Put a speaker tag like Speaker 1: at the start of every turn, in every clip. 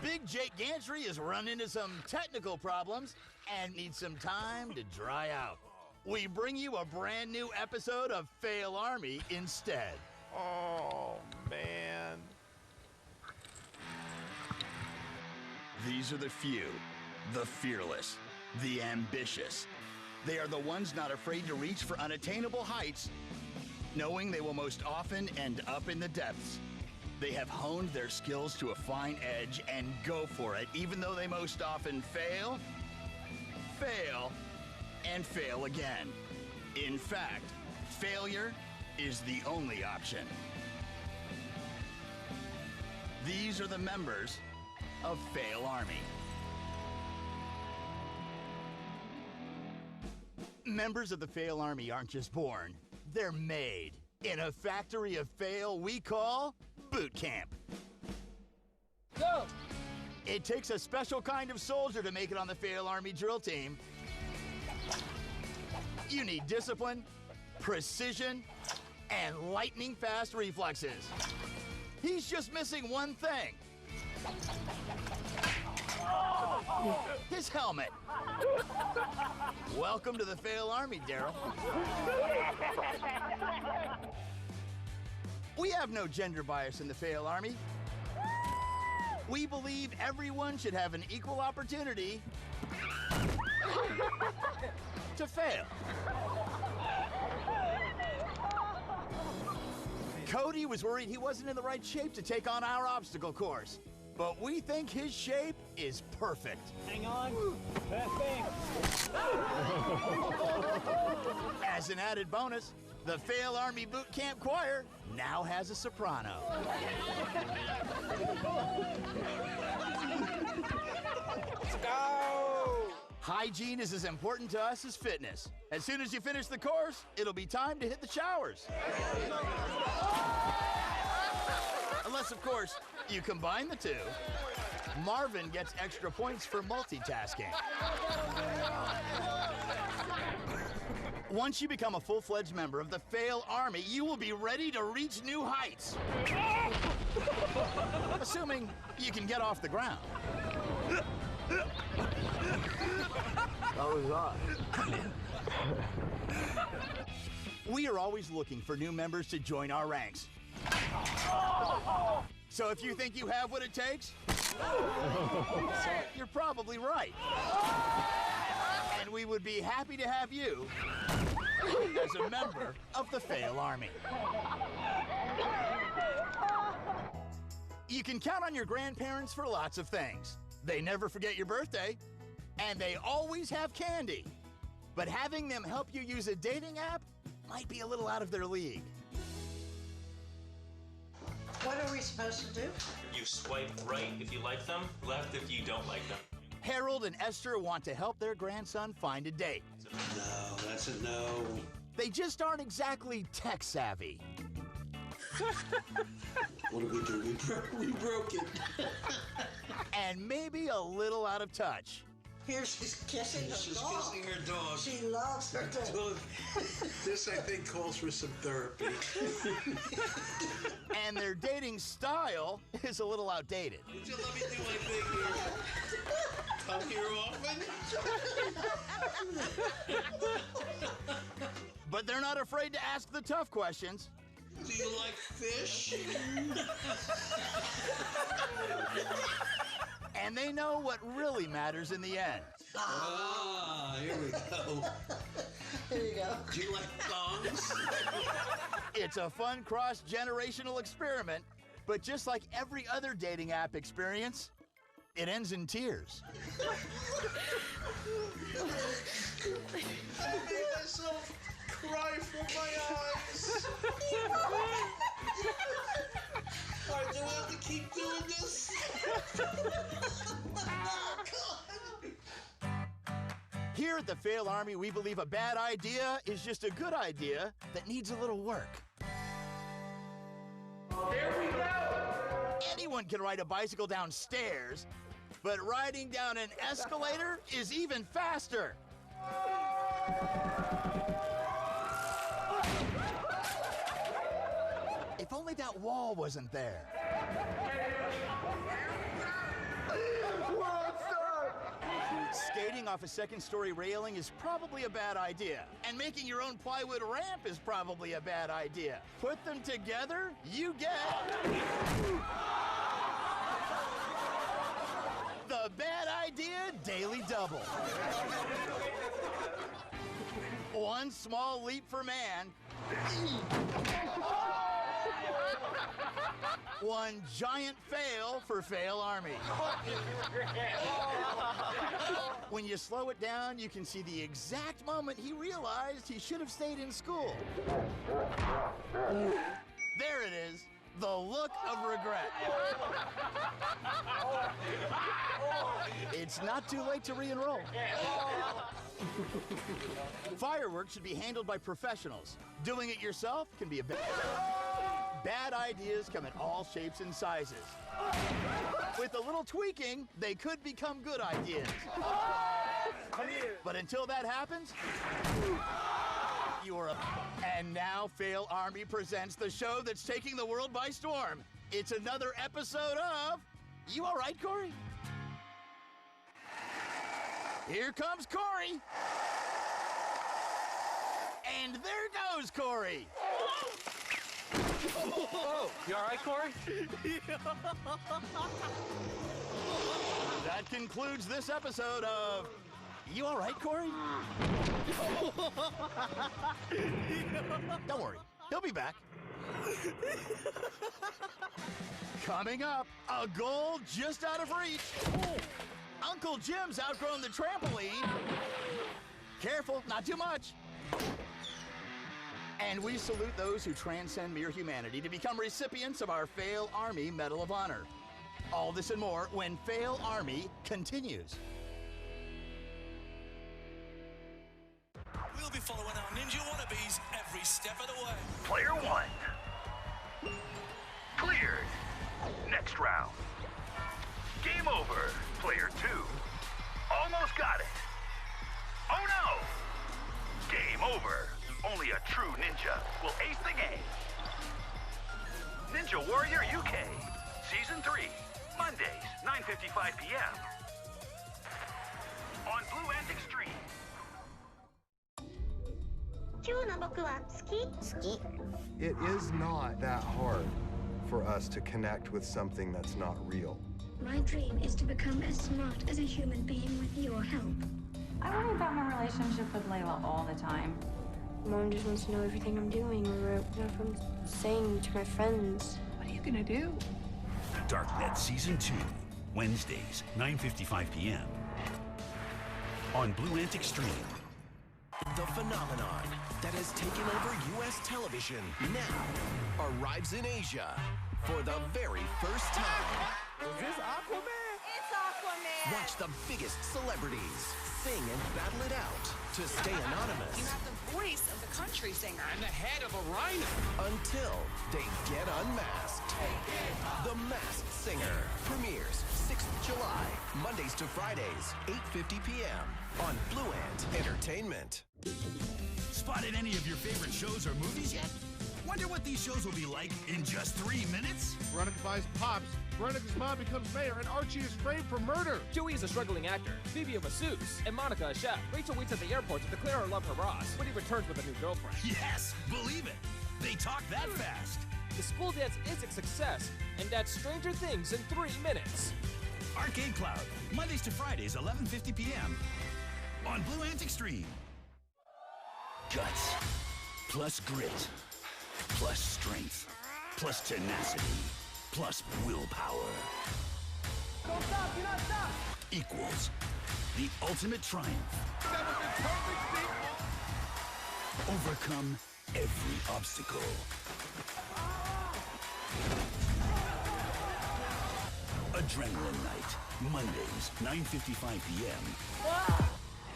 Speaker 1: Big Jake Gantry has run into some technical problems and needs some time to dry out. We bring you a brand new episode of Failarmy instead.
Speaker 2: Oh, man.
Speaker 1: These are the few, the fearless, the ambitious. They are the ones not afraid to reach for unattainable heights, knowing they will most often end up in the depths. They have honed their skills to a fine edge and go for it, even though they most often fail, and fail again. In fact, failure is the only option. These are the members of Failarmy. Members of the Failarmy aren't just born, they're made in a factory of fail we call boot camp.
Speaker 3: Go!
Speaker 1: It takes a special kind of soldier to make it on the Failarmy drill team. You need discipline, precision, and lightning-fast reflexes. He's just missing one thing. His helmet. Welcome to the Failarmy, Daryl. We have no gender bias in the Failarmy. We believe everyone should have an equal opportunity to fail. Cody was worried he wasn't in the right shape to take on our obstacle course, but we think his shape is perfect.
Speaker 3: Hang on. That thing.
Speaker 1: As an added bonus, the Failarmy Boot Camp Choir now has a soprano.
Speaker 2: Let's go!
Speaker 1: Hygiene is as important to us as fitness. As soon as you finish the course, it'll be time to hit the showers. Unless, of course, you combine the two. Marvin gets extra points for multitasking. Once you become a full-fledged member of the Failarmy, you will be ready to reach new heights. Assuming you can get off the ground.
Speaker 3: That was us.
Speaker 1: We are always looking for new members to join our ranks. So if you think you have what it takes, you're probably right. And we would be happy to have you as a member of the Failarmy. You can count on your grandparents for lots of things. They never forget your birthday, and they always have candy. But having them help you use a dating app might be a little out of their league.
Speaker 4: What are we supposed to do?
Speaker 5: You swipe right if you like them, left if you don't like them.
Speaker 1: Harold and Esther want to help their grandson find a date.
Speaker 6: No, that's a no.
Speaker 1: They just aren't exactly tech-savvy.
Speaker 6: What did we do? We broke it.
Speaker 1: And maybe a little out of touch.
Speaker 4: Here she's kissing her
Speaker 6: She's
Speaker 4: dog.
Speaker 6: kissing her dog.
Speaker 4: She loves her dog.
Speaker 6: This, I think, calls for some therapy.
Speaker 1: And their dating style is a little outdated.
Speaker 6: Would you let me do my thing here? Come here often?
Speaker 1: But they're not afraid to ask the tough questions.
Speaker 6: Do you like fish?
Speaker 1: And they know what really matters in the end.
Speaker 6: Ah, here we go.
Speaker 4: Here you go.
Speaker 6: Do you like thongs?
Speaker 1: It's a fun cross-generational experiment, but just like every other dating app experience, it ends in tears.
Speaker 6: I made myself cry from my eyes. All right, do I have to keep doing this?
Speaker 1: Here at the Failarmy, we believe a bad idea is just a good idea that needs a little work.
Speaker 3: There we go!
Speaker 1: Anyone can ride a bicycle downstairs, but riding down an escalator is even faster. If only that wall wasn't there. jumping off a second-story railing is probably a bad idea. And making your own plywood ramp is probably a bad idea. Put them together, you get... the bad idea daily double. One small leap for man. One giant fail for Failarmy. When you slow it down, you can see the exact moment he realized he should have stayed in school. There it is, the look of regret. It's not too late to re-enroll. Fireworks should be handled by professionals. Doing it yourself can be a bad ideas come in all shapes and sizes. With a little tweaking, they could become good ideas. But until that happens, you're a... And now Failarmy presents the show that's taking the world by storm. It's another episode of... You all right, Corey? Here comes Corey. And there goes Corey.
Speaker 2: Oh, you all right, Corey?
Speaker 1: That concludes this episode of... You all right, Corey? Don't worry, he'll be back. Coming up, a goal just out of reach. Uncle Jim's outgrown the trampoline. Careful, not too much. And we salute those who transcend mere humanity to become recipients of our Failarmy Medal of Honor. All this and more when Failarmy continues.
Speaker 7: We'll be following our ninja wannabes every step of the way.
Speaker 8: Player 1. Cleared. Next round. Game over. Player 2. Almost got it. Oh no! Game over. Only a true ninja will ace the game. Ninja Warrior UK. Season 3. Mondays, 9:55 p.m. on Blue Antic Stream.
Speaker 9: It is not that hard for us to connect with something that's not real.
Speaker 10: My dream is to become as smart as a human being with your help.
Speaker 11: I worry about my relationship with Layla all the time.
Speaker 10: Mom just wants to know everything I'm doing or if I'm saying to my friends.
Speaker 11: What are you gonna do?
Speaker 8: Darknet Season 2. Wednesdays, 9:55 p.m. on Blue Antic Stream.
Speaker 12: The phenomenon that has taken over U.S. television now arrives in Asia for the very first time.
Speaker 2: Is this Aquaman?
Speaker 11: It's Aquaman!
Speaker 12: Watch the biggest celebrities sing and battle it out to stay anonymous.
Speaker 11: You have the voice of the country singer.
Speaker 2: And the head of a rhino.
Speaker 12: Until they get unmasked. The Masked Singer premieres 6th July, Mondays to Fridays, 8:50 p.m. on Blue Ant Entertainment.
Speaker 8: Spotted any of your favorite shows or movies yet? Wonder what these shows will be like in just 3 minutes?
Speaker 13: Veronica buys Pops, Veronica's mom becomes mayor, and Archie is framed for murder.
Speaker 14: Joey is a struggling actor, Phoebe a masseuse, and Monica a chef. Rachel waits at the airport to declare her love for Ross when he returns with a new girlfriend.
Speaker 8: Yes, believe it. They talk that fast.
Speaker 14: The school dance is a success, and that's Stranger Things in 3 minutes.
Speaker 8: Arcade Cloud, Mondays to Fridays, 11:50 p.m. on Blue Antic Stream. Guts, plus grit, plus strength, plus tenacity, plus willpower.
Speaker 3: Don't stop, do not stop!
Speaker 8: Equals the ultimate triumph.
Speaker 13: That was a perfect sequel!
Speaker 8: Overcome every obstacle. Adrenaline Night, Mondays, 9:55 p.m.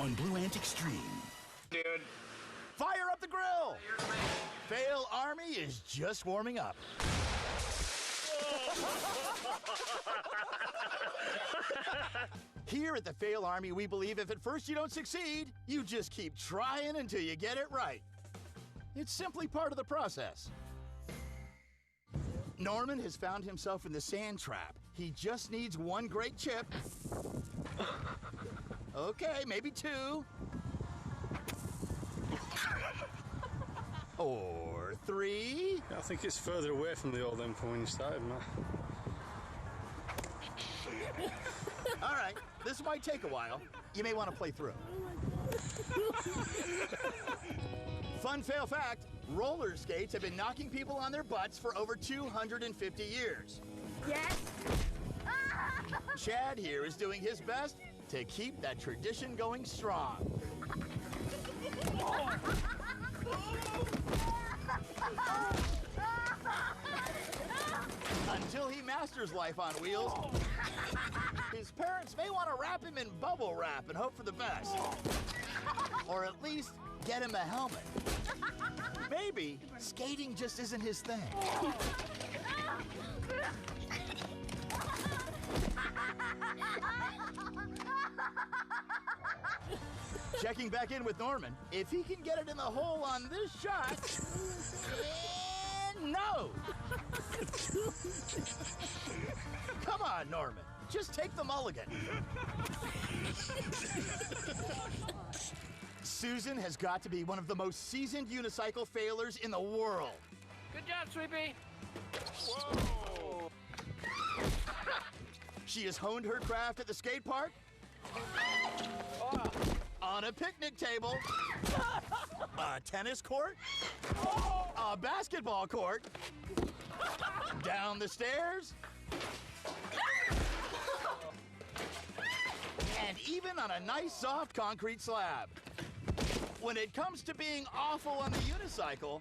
Speaker 8: on Blue Antic Stream.
Speaker 2: Dude.
Speaker 1: Fire up the grill! Failarmy is just warming up. Here at the Failarmy, we believe if at first you don't succeed, you just keep trying until you get it right. It's simply part of the process. Norman has found himself in the sand trap. He just needs one great chip. Okay, maybe 2. Or 3.
Speaker 6: I think it's further away from the old end from when you started, Matt.
Speaker 1: All right, this might take a while. You may want to play through. Fun fail fact, roller skates have been knocking people on their butts for over 250 years.
Speaker 10: Yes?
Speaker 1: Chad here is doing his best to keep that tradition going strong. Until he masters life on wheels, his parents may want to wrap him in bubble wrap and hope for the best. Or at least get him a helmet. Maybe skating just isn't his thing. Checking back in with Norman. If he can get it in the hole on this shot, and no! Come on, Norman. Just take the mulligan. Susan has got to be one of the most seasoned unicycle failers in the world.
Speaker 14: Good job, Sweepy.
Speaker 1: Whoa! She has honed her craft at the skate park, on a picnic table, a tennis court, a basketball court, down the stairs, and even on a nice soft concrete slab. When it comes to being awful on the unicycle,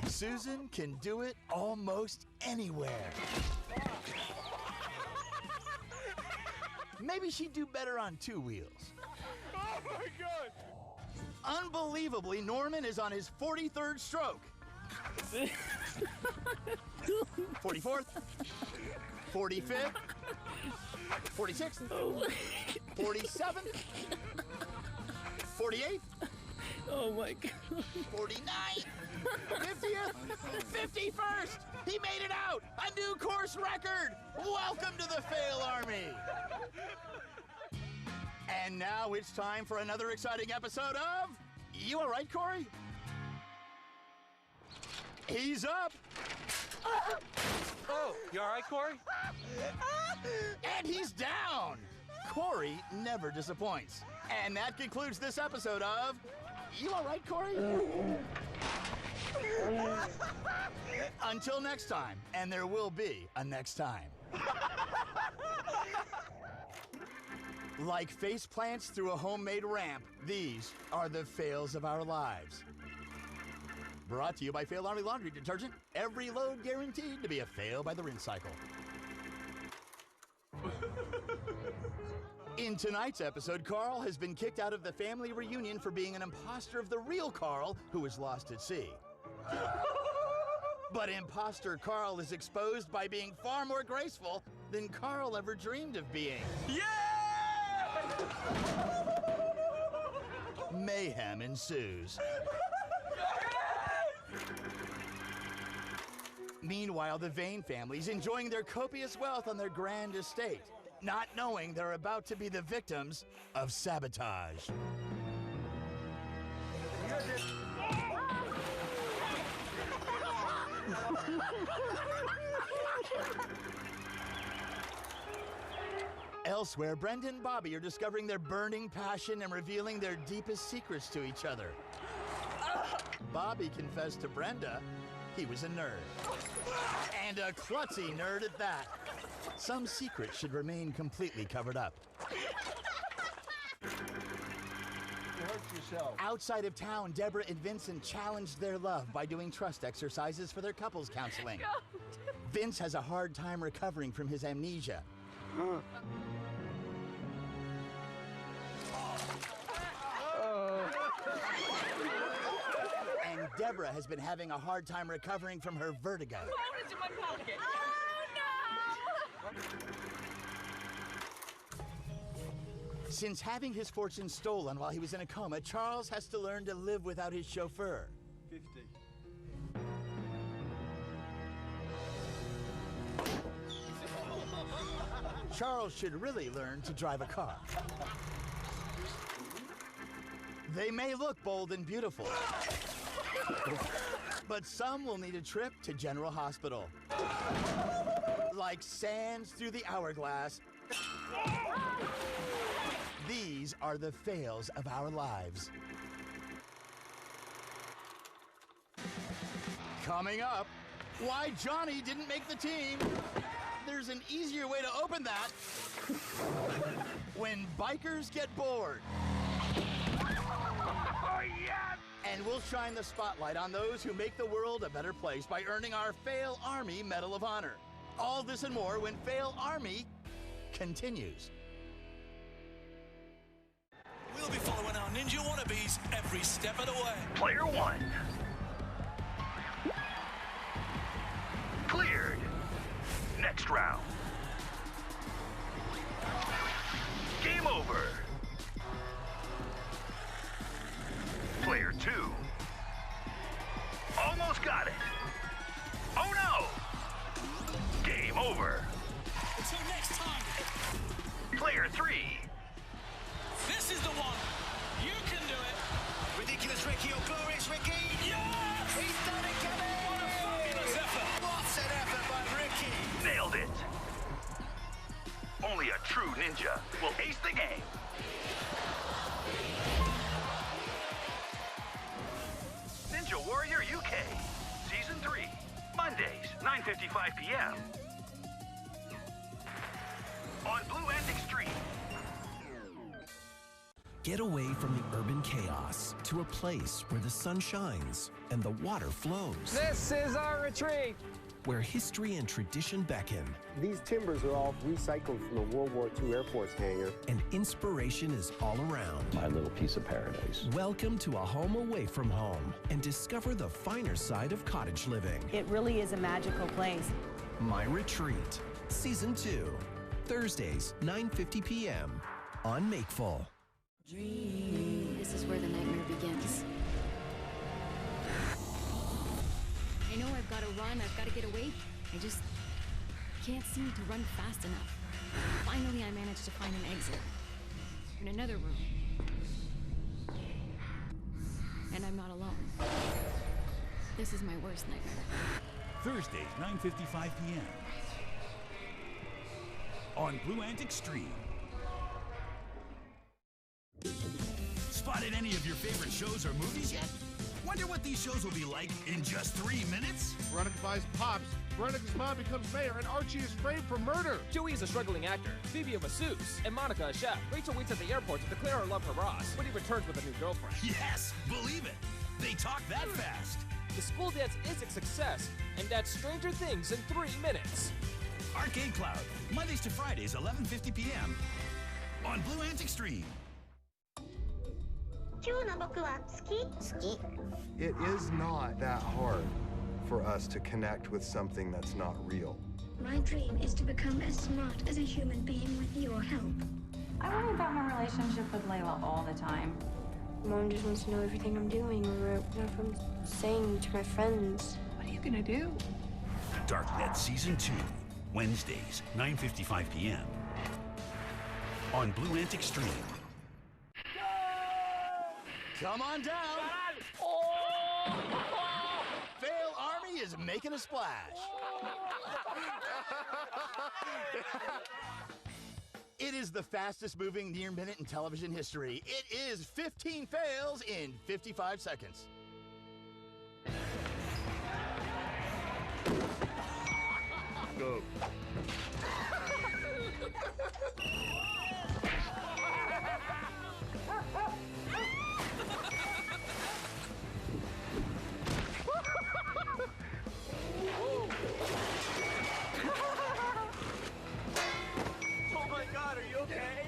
Speaker 1: Susan can do it almost anywhere. Maybe she'd do better on 2 wheels.
Speaker 2: Oh my God!
Speaker 1: Unbelievably, Norman is on his 43rd stroke. 44th, 45th, 46th, 47th, 48th.
Speaker 15: Oh my God.
Speaker 1: 49th, 50th, 51st. He made it out. A new course record. Welcome to the Failarmy. And now it's time for another exciting episode of... You all right, Corey? He's up.
Speaker 2: Oh, you all right, Corey?
Speaker 1: And he's down. Corey never disappoints. And that concludes this episode of... You all right, Corey? Until next time, and there will be a next time. Like face plants through a homemade ramp, these are the fails of our lives. Brought to you by Failarmy Laundry Detergent. Every load guaranteed to be a fail by the rinse cycle. In tonight's episode, Carl has been kicked out of the family reunion for being an imposter of the real Carl, who was lost at sea. But imposter Carl is exposed by being far more graceful than Carl ever dreamed of being.
Speaker 2: Yeah!
Speaker 1: Mayhem ensues. Meanwhile, the Vane family's enjoying their copious wealth on their grand estate, not knowing they're about to be the victims of sabotage. Elsewhere, Brenda and Bobby are discovering their burning passion and revealing their deepest secrets to each other. Bobby confessed to Brenda he was a nerd. And a klutzy nerd at that. Some secrets should remain completely covered up.
Speaker 13: You hurt yourself.
Speaker 1: Outside of town, Deborah and Vincent challenged their love by doing trust exercises for their couples counseling. Vince has a hard time recovering from his amnesia. And Deborah has been having a hard time recovering from her vertigo.
Speaker 3: Phone is in my pocket. Oh, no!
Speaker 1: Since having his fortune stolen while he was in a coma, Charles has to learn to live without his chauffeur.
Speaker 13: 50.
Speaker 1: Charles should really learn to drive a car. They may look bold and beautiful, but some will need a trip to General Hospital. Like sands through the hourglass, these are the fails of our lives. Coming up, why Johnny didn't make the team. There's an easier way to open that. When bikers get bored.
Speaker 8: Oh, yeah!
Speaker 1: And we'll shine the spotlight on those who make the world a better place by earning our Failarmy Medal of Honor. All this and more when Failarmy continues.
Speaker 7: We'll be following our ninja wannabes every step of the way.
Speaker 8: Player 1. Cleared. Next round. Game over. Player 2. Almost got it. Oh no! Game over.
Speaker 7: Until next time.
Speaker 8: Player 3.
Speaker 7: This is the one. You can do it. Ridiculous Ricky or glorious Ricky. Yes! He's done it, Kevin! What a fabulous effort. What an effort by Ricky.
Speaker 8: Nailed it. Only a true ninja will ace the game. Ninja Warrior UK, Season 3, Mondays, 9:55 p.m. on Blue and Extreme.
Speaker 12: Get away from the urban chaos to a place where the sun shines and the water flows.
Speaker 14: This is our retreat.
Speaker 12: Where history and tradition beckon.
Speaker 16: These timbers are all recycled from a World War II Air Force hangar.
Speaker 12: And inspiration is all around.
Speaker 17: My little piece of paradise.
Speaker 12: Welcome to a home away from home and discover the finer side of cottage living.
Speaker 18: It really is a magical place.
Speaker 12: My Retreat, Season 2, Thursdays, 9:50 p.m. on Makeful.
Speaker 10: This is where the nightmare begins. I know I've got to run, I've got to get away. I just can't seem to run fast enough. Finally, I managed to find an exit. In another room. And I'm not alone. This is my worst nightmare.
Speaker 8: Thursdays, 9:55 p.m. on Blue and Extreme. Spotted any of your favorite shows or movies yet? Wonder what these shows will be like in just 3 minutes?
Speaker 13: Veronica buys Pops, Veronica's mom becomes mayor, and Archie is framed for murder.
Speaker 14: Joey is a struggling actor, Phoebe a masseuse, and Monica a chef. Rachel waits at the airport to declare her love for Ross when he returns with a new girlfriend.
Speaker 8: Yes, believe it. They talk that fast.
Speaker 14: The school dance is a success, and that's Stranger Things in 3 minutes.
Speaker 8: Arcade Cloud, Mondays to Fridays, 11:50 p.m. on Blue and Extreme.
Speaker 9: It is not that hard for us to connect with something that's not real.
Speaker 10: My dream is to become as smart as a human being with your help.
Speaker 11: I worry about my relationship with Layla all the time.
Speaker 10: Mom just wants to know everything I'm doing, or if I'm saying to my friends.
Speaker 11: What are you gonna do?
Speaker 8: Darknet Season 2, Wednesdays, 9:55 p.m. on Blue and Extreme.
Speaker 1: Come on down. Failarmy is making a splash. It is the fastest moving near minute in television history. It is 15 fails in 55 seconds.
Speaker 13: Go.
Speaker 2: Oh my God, are you okay?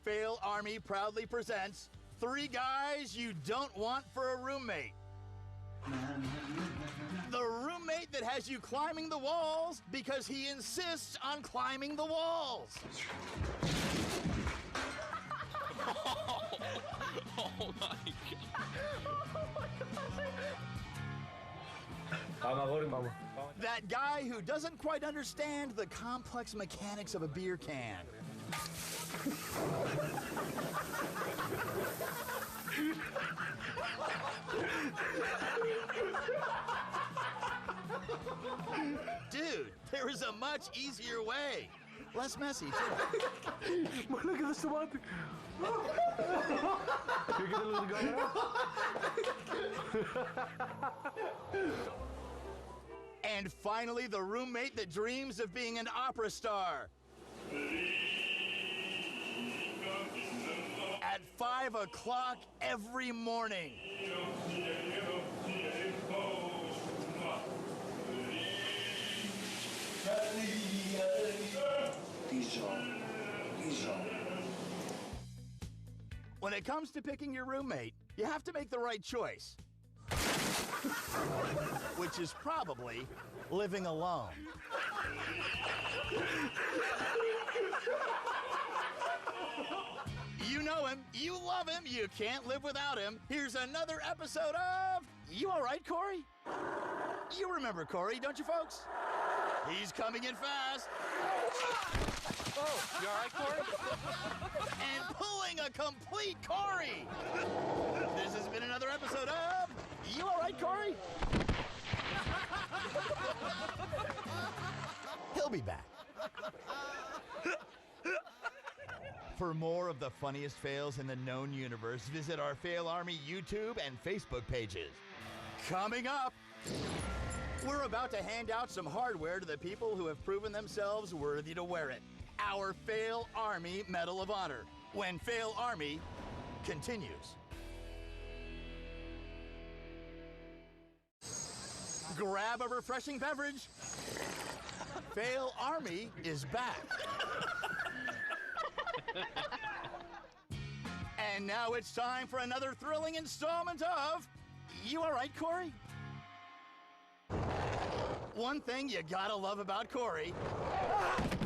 Speaker 1: now Failarmy proudly presents 3 guys you don't want for a roommate. The roommate that has you climbing the walls because he insists on climbing the walls.
Speaker 14: Oh my
Speaker 1: God. That guy who doesn't quite understand the complex mechanics of a beer can. Dude, there is a much easier way. Less messy, too.
Speaker 15: Look at this tomato. You get a little gun
Speaker 1: And finally, the roommate that dreams of being an opera star. At 5 o'clock every morning. When it comes to picking your roommate, you have to make the right choice. Which is probably living alone. You know him, you love him, you can't live without him. Here's another episode of You All Right, Corey? You remember Corey, don't you, folks? He's coming in fast.
Speaker 14: Oh, you all right, Corey?
Speaker 1: And pulling a complete Corey. This has been another episode of You All Right, Corey? He'll be back. For more of the funniest fails in the known universe, visit our Failarmy YouTube and Facebook pages. Coming up, we're about to hand out some hardware to the people who have proven themselves worthy to wear it. Our Failarmy Medal of Honor, when Failarmy continues. Grab a refreshing beverage. Failarmy is back. And now it's time for another thrilling installment of You All Right, Corey? One thing you gotta love about Corey.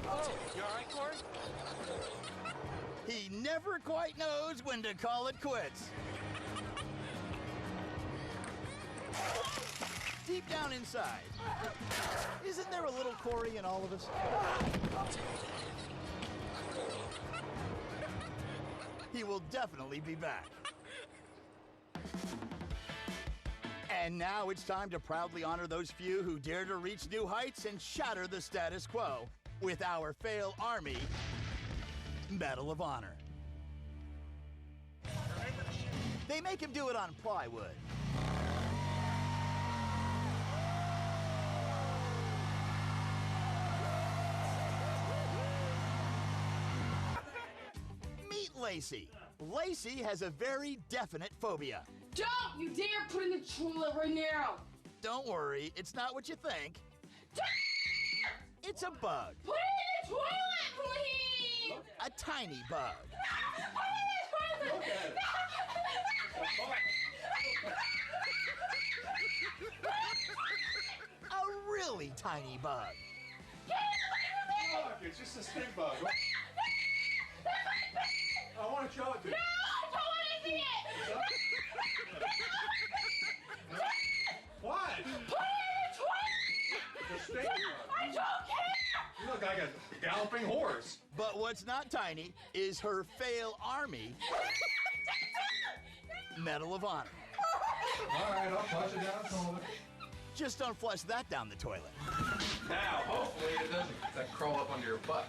Speaker 14: Oh, you all right, Corey?
Speaker 1: He never quite knows when to call it quits. Deep down inside, isn't there a little Corey in all of us? He will definitely be back. And now it's time to proudly honor those few who dare to reach new heights and shatter the status quo with our Failarmy Medal of Honor. They make him do it on plywood. Meet Lacey. Lacey has a very definite phobia.
Speaker 3: Don't you dare put in the toilet right now!
Speaker 1: Don't worry, it's not what you think. It's a bug.
Speaker 3: Put it in the toilet, please!
Speaker 1: A tiny bug.
Speaker 3: Put it in the toilet!
Speaker 1: A really tiny bug.
Speaker 6: Look, it's just a stink bug. I want to show it to you.
Speaker 3: No, I don't want to see it!
Speaker 6: What?
Speaker 3: Put it in the toilet!
Speaker 6: The stink bug.
Speaker 3: I don't care!
Speaker 6: You look like a galloping horse.
Speaker 1: But what's not tiny is her Failarmy Medal of Honor.
Speaker 6: All right, I'll flush it down the toilet.
Speaker 1: Just don't flush that down the toilet.
Speaker 17: Now, hopefully it doesn't crawl up under your butt.